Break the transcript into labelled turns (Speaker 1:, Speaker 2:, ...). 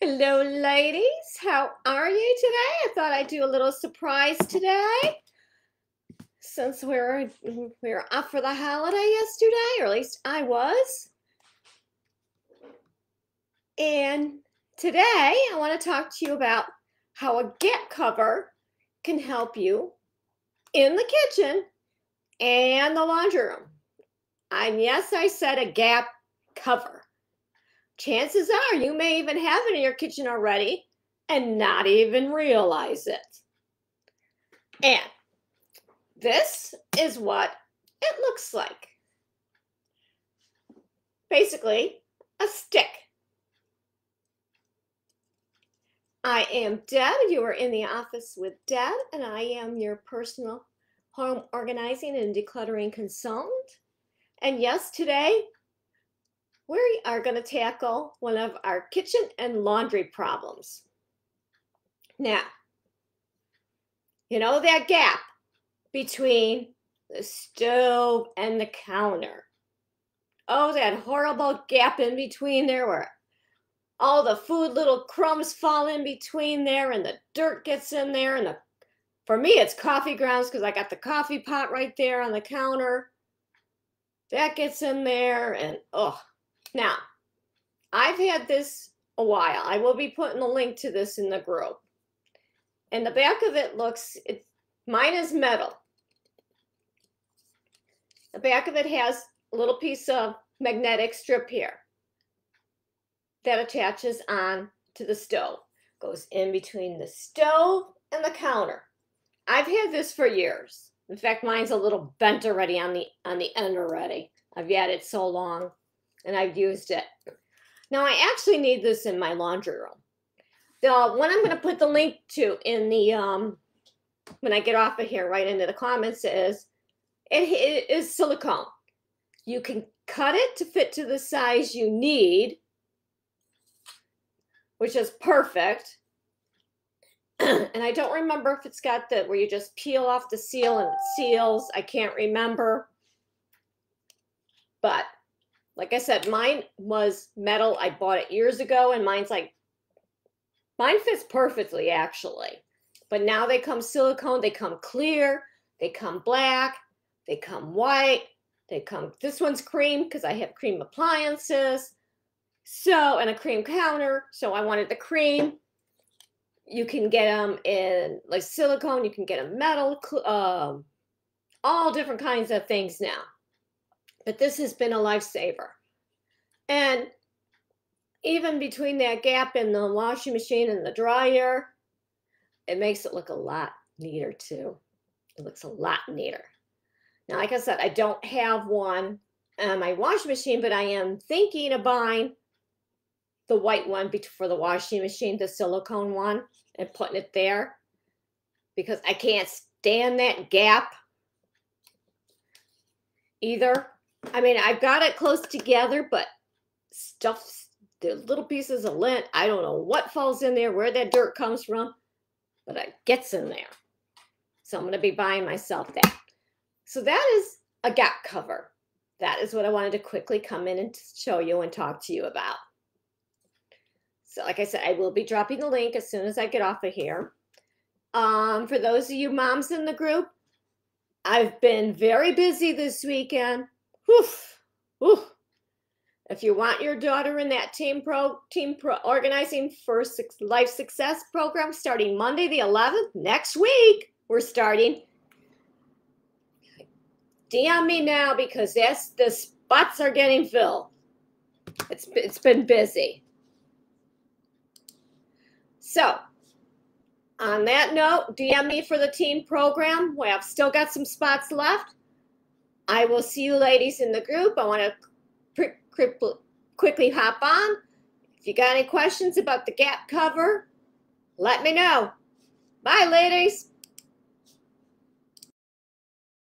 Speaker 1: Hello, ladies. How are you today? I thought I'd do a little surprise today since we were off for the holiday yesterday, or at least I was. And today I want to talk to you about how a gap cover can help you in the kitchen and the laundry room. And yes, I said a gap cover. Chances are you may even have it in your kitchen already and not even realize it. And this is what it looks like. Basically, a stick. I am Deb. You are in the office with Deb, and I am your personal home organizing and decluttering consultant. And yes, today we are going to tackle one of our kitchen and laundry problems. Now, you know that gap between the stove and the counter. Oh, that horrible gap in between there where all the food little crumbs fall in between there and the dirt gets in there. And for me, it's coffee grounds because I got the coffee pot right there on the counter. That gets in there and oh. Now, I've had this a while. I will be putting a link to this in the group. And the back of it mine is metal. The back of it has a little piece of magnetic strip here that attaches on to the stove. Goes in between the stove and the counter. I've had this for years. In fact, mine's a little bent already on the end already. I've had it so long and I've used it. Now I actually need this in my laundry room. The one I'm going to put the link to in the when I get off of here right into the comments is it is silicone. You can cut it to fit to the size you need, which is perfect. And I don't remember if it's got the where you just peel off the seal and it seals. I can't remember. But like I said, mine was metal. I bought it years ago, and mine fits perfectly, actually. But now they come silicone, they come clear, they come black, they come white, this one's cream because I have cream appliances. So, and a cream counter. So I wanted the cream. You can get them in like silicone, you can get them metal, all different kinds of things now. But this has been a lifesaver. And even between that gap in the washing machine and the dryer, it makes it look a lot neater too. It looks a lot neater. Now, like I said, I don't have one on my washing machine, but I am thinking of buying the white one for the washing machine, the silicone one, and putting it there because I can't stand that gap either. I mean, I've got it close together, but the little pieces of lint, I don't know what falls in there, where that dirt comes from, but it gets in there. So I'm going to be buying myself that. So that is a gap cover. That is what I wanted to quickly come in and show you and talk to you about. So like I said, I will be dropping the link as soon as I get off of here. For those of you moms in the group, I've been very busy this weekend. If you want your daughter in that team organizing for life success program starting Monday the 11th, next week, we're starting. DM me now because the spots are getting filled. It's been busy. So, on that note, DM me for the team program. We have still got some spots left. I will see you ladies in the group. I want to quickly hop on. If you got any questions about the gap cover, let me know. Bye, ladies.